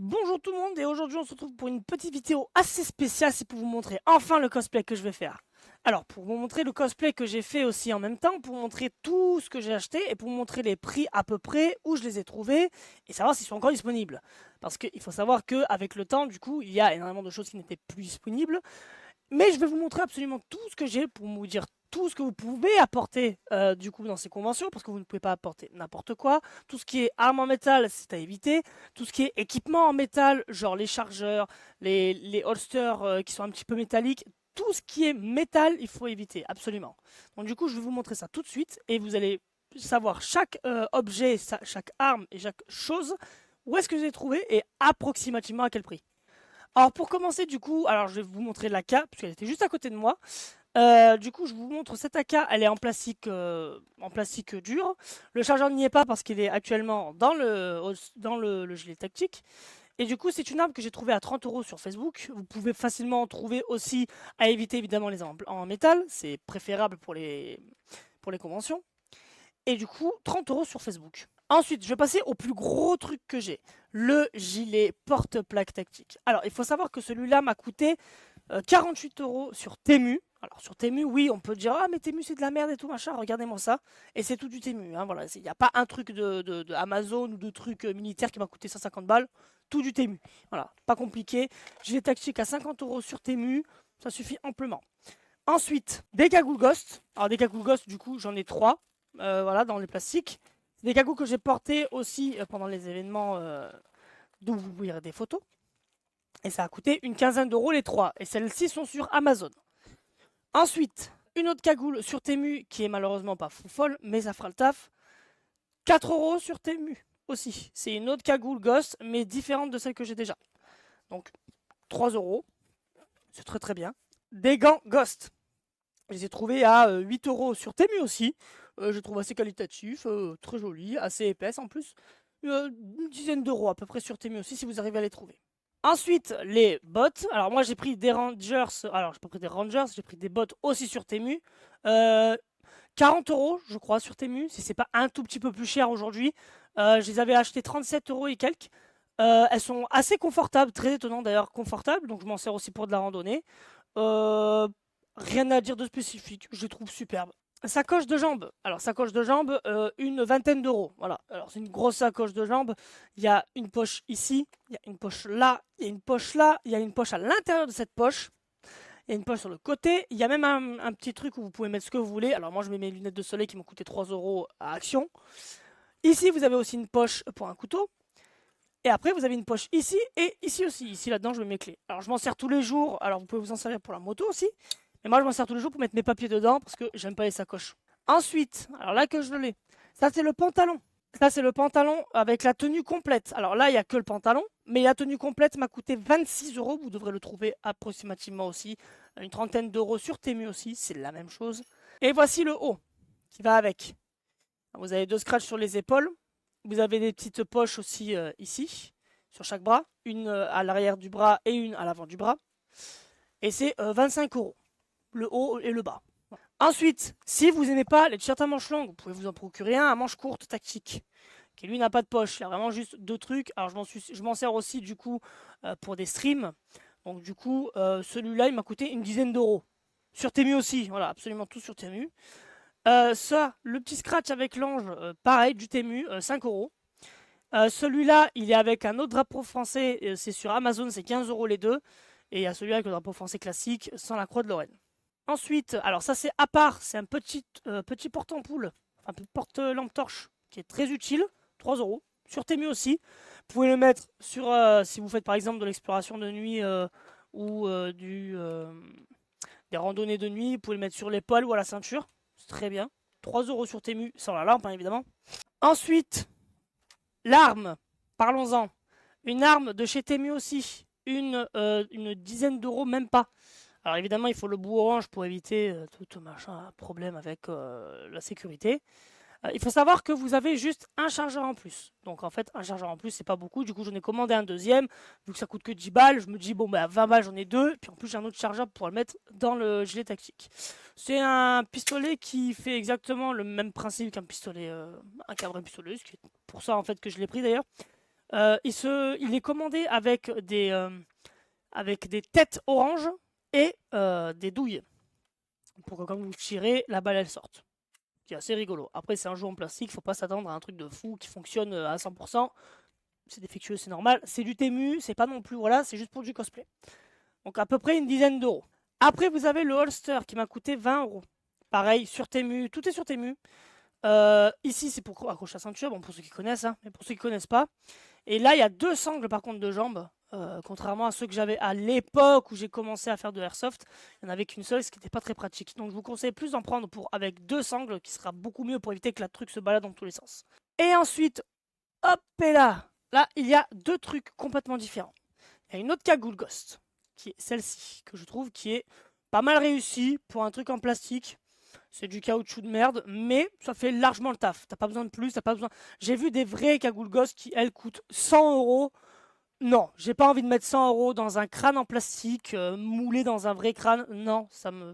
Bonjour tout le monde et aujourd'hui on se retrouve pour une petite vidéo assez spéciale, c'est pour vous montrer enfin le cosplay que je vais faire. Alors pour vous montrer le cosplay que j'ai fait aussi en même temps, pour vous montrer tout ce que j'ai acheté et pour vous montrer les prix à peu près, où je les ai trouvés et savoir s'ils sont encore disponibles. Parce qu'il faut savoir qu'avec le temps du coup il y a énormément de choses qui n'étaient plus disponibles. Mais je vais vous montrer absolument tout ce que j'ai pour vous dire tout ce que vous pouvez apporter du coup dans ces conventions, parce que vous ne pouvez pas apporter n'importe quoi. Tout ce qui est armes en métal, c'est à éviter. Tout ce qui est équipement en métal, genre les chargeurs, les holsters qui sont un petit peu métalliques, tout ce qui est métal, il faut éviter, absolument. Donc du coup, je vais vous montrer ça tout de suite, et vous allez savoir chaque objet, chaque arme et chaque chose, où est-ce que je l'ai trouvé, et approximativement à quel prix. Alors pour commencer du coup, alors je vais vous montrer l'AK, puisqu'elle était juste à côté de moi. Du coup je vous montre cette AK, elle est en plastique dur. Le chargeur n'y est pas parce qu'il est actuellement dans le gilet tactique. Et du coup c'est une arme que j'ai trouvée à 30 € sur Facebook. Vous pouvez facilement en trouver aussi, à éviter évidemment les armes en métal, c'est préférable pour les conventions. Et du coup 30 € sur Facebook. Ensuite, je vais passer au plus gros truc que j'ai, le gilet porte-plaque tactique. Alors, il faut savoir que celui-là m'a coûté 48 € sur Temu. Alors, sur Temu, oui, on peut dire, ah, mais Temu, c'est de la merde et tout, machin, regardez-moi ça. Et c'est tout du Temu, hein, voilà. Il n'y a pas un truc de Amazon ou de truc militaire qui m'a coûté 150 balles, tout du Temu. Voilà, pas compliqué. Gilet tactique à 50 € sur Temu, ça suffit amplement. Ensuite, des cagoules Ghost. Alors, des cagoules Ghost, du coup, j'en ai 3, voilà, dans les plastiques. Des cagoules que j'ai portées aussi pendant les événements d'où vous verrez des photos. Et ça a coûté une quinzaine d'euros les 3. Et celles-ci sont sur Amazon. Ensuite, une autre cagoule sur Temu qui est malheureusement pas folle, mais ça fera le taf. 4 € sur Temu aussi. C'est une autre cagoule Ghost, mais différente de celle que j'ai déjà. Donc 3 €. C'est très très bien. Des gants Ghost. Je les ai trouvés à 8 € sur Temu aussi. Je trouve assez qualitatif, très joli, assez épaisse en plus. Une dizaine d'euros à peu près sur Temu aussi si vous arrivez à les trouver. Ensuite, les bottes. Alors moi j'ai pris des Rangers. Alors j'ai pas pris des Rangers, j'ai pris des bottes aussi sur Temu. 40 € je crois sur Temu, si c'est pas un tout petit peu plus cher aujourd'hui. Je les avais achetées 37 € et quelques. Elles sont assez confortables, très étonnant d'ailleurs, confortables. Donc je m'en sers aussi pour de la randonnée. Rien à dire de spécifique, je les trouve superbes. Sacoche de jambes. Alors, sacoche de jambes, une vingtaine d'euros. Voilà. Alors, c'est une grosse sacoche de jambes. Il y a une poche ici, il y a une poche là, il y a une poche là, il y a une poche à l'intérieur de cette poche. Il y a une poche sur le côté. Il y a même un petit truc où vous pouvez mettre ce que vous voulez. Alors, moi, je mets mes lunettes de soleil qui m'ont coûté 3 € à Action. Ici, vous avez aussi une poche pour un couteau. Et après, vous avez une poche ici et ici aussi. Ici, là-dedans, je mets mes clés. Alors, je m'en sers tous les jours. Alors, vous pouvez vous en servir pour la moto aussi. Mais moi, je m'en sers tous les jours pour mettre mes papiers dedans parce que j'aime pas les sacoches. Ensuite, alors là que je l'ai, ça c'est le pantalon. Ça c'est le pantalon avec la tenue complète. Alors là, il n'y a que le pantalon, mais la tenue complète m'a coûté 26 €. Vous devrez le trouver approximativement aussi. Une trentaine d'euros sur Temu aussi, c'est la même chose. Et voici le haut qui va avec. Vous avez 2 scratchs sur les épaules. Vous avez des petites poches aussi ici, sur chaque bras. Une à l'arrière du bras et une à l'avant du bras. Et c'est 25 €. Le haut et le bas. Ensuite, si vous n'aimez pas les t-shirts à manches longues, vous pouvez vous en procurer un à manches courtes tactique, qui lui n'a pas de poche. Il y a vraiment juste 2 trucs. Alors je m'en sers aussi du coup pour des streams. Donc du coup, celui-là, il m'a coûté une dizaine d'euros. Sur Temu aussi, voilà, absolument tout sur Temu. Ça, le petit scratch avec l'ange, pareil, du Temu, 5 €. Celui-là, il est avec un autre drapeau français, c'est sur Amazon, c'est 15 € les deux. Et il y a celui avec le drapeau français classique, sans la croix de Lorraine. Ensuite, alors ça c'est à part, c'est un petit porte-ampoule, un porte-lampe torche qui est très utile, 3 €. Sur Temu aussi. Vous pouvez le mettre sur, si vous faites par exemple de l'exploration de nuit ou des randonnées de nuit, vous pouvez le mettre sur l'épaule ou à la ceinture, c'est très bien. 3 € sur Temu, sans la lampe hein, évidemment. Ensuite, l'arme, parlons-en. Une arme de chez Temu aussi, une dizaine d'euros, même pas. Alors évidemment, il faut le bout orange pour éviter tout machin problème avec la sécurité. Il faut savoir que vous avez juste un chargeur en plus. Donc en fait, un chargeur en plus, c'est pas beaucoup. Du coup, j'en ai commandé un deuxième. Vu que ça coûte que 10 balles, je me dis, bon, bah, 20 balles, j'en ai deux. Puis en plus, j'ai un autre chargeur pour le mettre dans le gilet tactique. C'est un pistolet qui fait exactement le même principe qu'un pistolet, un cabre pistolet. C'est pour ça en fait que je l'ai pris d'ailleurs. Il est commandé avec des têtes oranges et des douilles. Pour que quand vous tirez, la balle elle sorte. C'est assez rigolo. Après, c'est un jeu en plastique, faut pas s'attendre à un truc de fou qui fonctionne à 100%. C'est défectueux, c'est normal. C'est du Temu, c'est pas non plus, voilà, c'est juste pour du cosplay. Donc à peu près une dizaine d'euros. Après, vous avez le holster qui m'a coûté 20 euros. Pareil, sur Temu, tout est sur Temu. Ici, c'est pour accrocher la ceinture, bon, pour ceux qui connaissent, hein, mais pour ceux qui connaissent pas. Et là, il y a 2 sangles par contre de jambes. Contrairement à ceux que j'avais à l'époque où j'ai commencé à faire de airsoft, il n'y en avait qu'une seule, ce qui n'était pas très pratique. Donc je vous conseille plus d'en prendre avec 2 sangles, qui sera beaucoup mieux pour éviter que la truc se balade dans tous les sens. Et ensuite, hop et là, il y a 2 trucs complètement différents. Il y a une autre cagoule Ghost, qui est celle-ci, que je trouve qui est pas mal réussie pour un truc en plastique. C'est du caoutchouc de merde, mais ça fait largement le taf. T'as pas besoin de plus, t'as pas besoin. J'ai vu des vraies cagoules Ghost qui, elles, coûtent 100 euros. Non, j'ai pas envie de mettre 100 euros dans un crâne en plastique, moulé dans un vrai crâne. Non,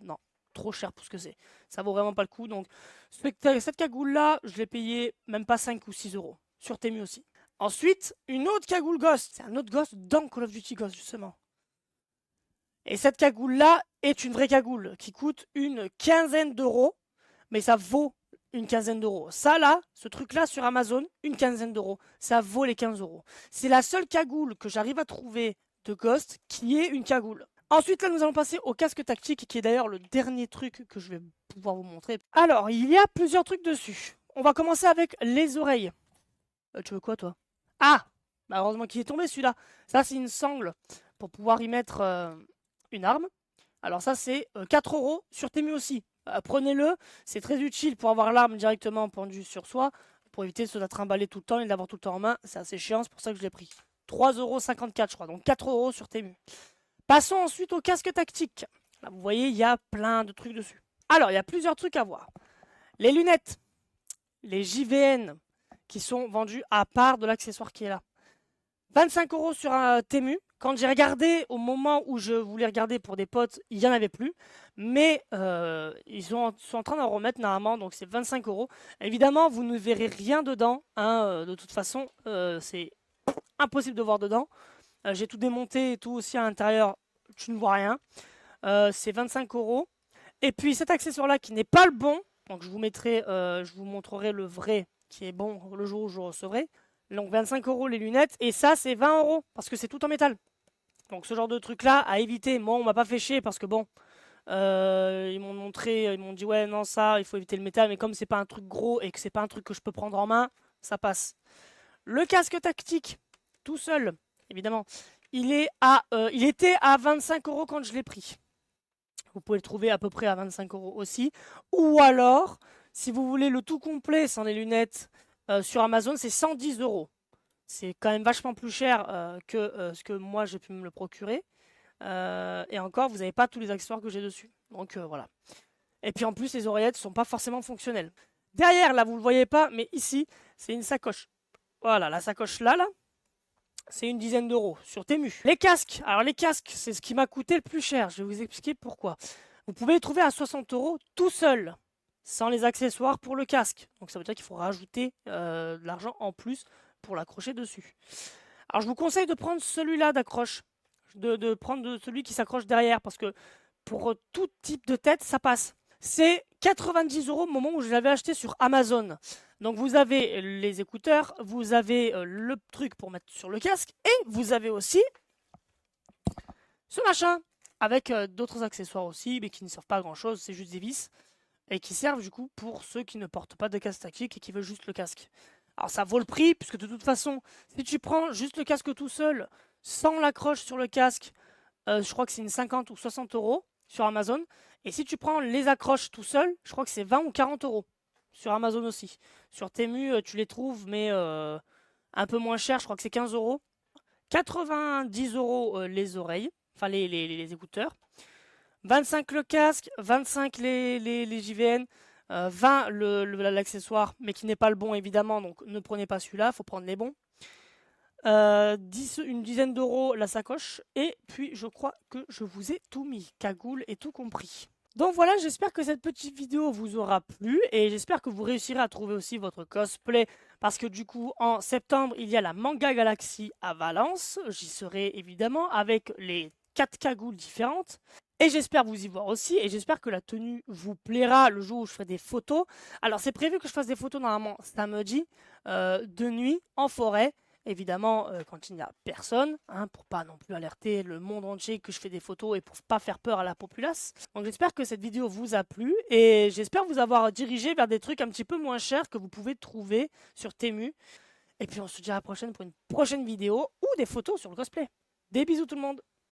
non, trop cher pour ce que c'est. Ça vaut vraiment pas le coup. Donc, cette cagoule-là, je l'ai payée même pas 5 ou 6 euros. Sur Temu aussi. Ensuite, une autre cagoule Ghost. C'est un autre Ghost dans Call of Duty Ghost, justement. Et cette cagoule-là est une vraie cagoule qui coûte une quinzaine d'euros, mais ça vaut une quinzaine d'euros. Ça là, ce truc-là sur Amazon, une quinzaine d'euros, ça vaut les 15 euros. C'est la seule cagoule que j'arrive à trouver de Ghost qui est une cagoule. Ensuite, là, nous allons passer au casque tactique, qui est d'ailleurs le dernier truc que je vais pouvoir vous montrer. Alors, il y a plusieurs trucs dessus. On va commencer avec les oreilles. Tu veux quoi, toi? Ah, bah heureusement qu'il est tombé, celui-là. Ça, c'est une sangle pour pouvoir y mettre une arme. Alors ça, c'est 4 euros sur Temu aussi. Prenez-le, c'est très utile pour avoir l'arme directement pendue sur soi, pour éviter de se la trimballer tout le temps et de l'avoir tout le temps en main. C'est assez chiant, c'est pour ça que je l'ai pris. 3,54 € je crois, donc 4 euros sur Temu. Passons ensuite au casque tactique. Là, vous voyez, il y a plein de trucs dessus. Alors, il y a plusieurs trucs à voir. Les lunettes, les JVN, qui sont vendus à part de l'accessoire qui est là. 25 euros sur un Temu. Quand j'ai regardé, au moment où je voulais regarder pour des potes, il n'y en avait plus. Mais ils sont en train d'en remettre normalement, donc c'est 25 euros. Évidemment, vous ne verrez rien dedans. Hein, de toute façon, c'est impossible de voir dedans. J'ai tout démonté et tout aussi à l'intérieur. Tu ne vois rien. C'est 25 euros. Et puis cet accessoire-là qui n'est pas le bon. Donc je vous montrerai le vrai qui est bon le jour où je recevrai. Donc 25 euros les lunettes. Et ça, c'est 20 euros parce que c'est tout en métal. Donc ce genre de truc là à éviter. Moi on m'a pas fait chier parce que bon, ils m'ont montré, ils m'ont dit ouais non ça il faut éviter le métal, mais comme c'est pas un truc gros et que c'est pas un truc que je peux prendre en main, ça passe. Le casque tactique, tout seul, évidemment, il était à 25 euros quand je l'ai pris. Vous pouvez le trouver à peu près à 25 euros aussi. Ou alors, si vous voulez le tout complet sans les lunettes sur Amazon, c'est 110 euros. C'est quand même vachement plus cher que ce que moi j'ai pu me le procurer. Et encore, vous n'avez pas tous les accessoires que j'ai dessus. Donc voilà. Et puis en plus, les oreillettes ne sont pas forcément fonctionnelles. Derrière, là, vous ne le voyez pas, mais ici, c'est une sacoche. Voilà, la sacoche là, c'est une dizaine d'euros sur Temu. Les casques, alors les casques, c'est ce qui m'a coûté le plus cher. Je vais vous expliquer pourquoi. Vous pouvez les trouver à 60 euros tout seul, sans les accessoires pour le casque. Donc ça veut dire qu'il faut rajouter de l'argent en plus pour l'accrocher dessus. Alors je vous conseille de prendre celui-là d'accroche, de prendre celui qui s'accroche derrière, parce que pour tout type de tête, ça passe. C'est 90 euros au moment où je l'avais acheté sur Amazon. Donc vous avez les écouteurs, vous avez le truc pour mettre sur le casque, et vous avez aussi ce machin, avec d'autres accessoires aussi, mais qui ne servent pas à grand chose, c'est juste des vis, et qui servent du coup pour ceux qui ne portent pas de casque tactique et qui veulent juste le casque. Alors ça vaut le prix, puisque de toute façon, si tu prends juste le casque tout seul, sans l'accroche sur le casque, je crois que c'est une 50 ou 60 euros sur Amazon. Et si tu prends les accroches tout seul, je crois que c'est 20 ou 40 euros sur Amazon aussi. Sur Temu, tu les trouves, mais un peu moins cher, je crois que c'est 15 euros. 90 euros les oreilles, enfin les écouteurs. 25 le casque, 25 les JVN, 20 l'accessoire, mais qui n'est pas le bon évidemment, donc ne prenez pas celui-là, il faut prendre les bons. Une dizaine d'euros la sacoche, et puis je crois que je vous ai tout mis, cagoule et tout compris. Donc voilà, j'espère que cette petite vidéo vous aura plu et j'espère que vous réussirez à trouver aussi votre cosplay parce que du coup, en septembre, il y a la Manga Galaxy à Valence. J'y serai évidemment avec les 4 cagoules différentes. Et j'espère vous y voir aussi et j'espère que la tenue vous plaira le jour où je ferai des photos. Alors c'est prévu que je fasse des photos normalement samedi, de nuit, en forêt. Évidemment, quand il n'y a personne, hein, pour pas non plus alerter le monde entier que je fais des photos et pour pas faire peur à la populace. Donc j'espère que cette vidéo vous a plu et j'espère vous avoir dirigé vers des trucs un petit peu moins chers que vous pouvez trouver sur Temu. Et puis on se dit à la prochaine pour une prochaine vidéo ou des photos sur le cosplay. Des bisous tout le monde!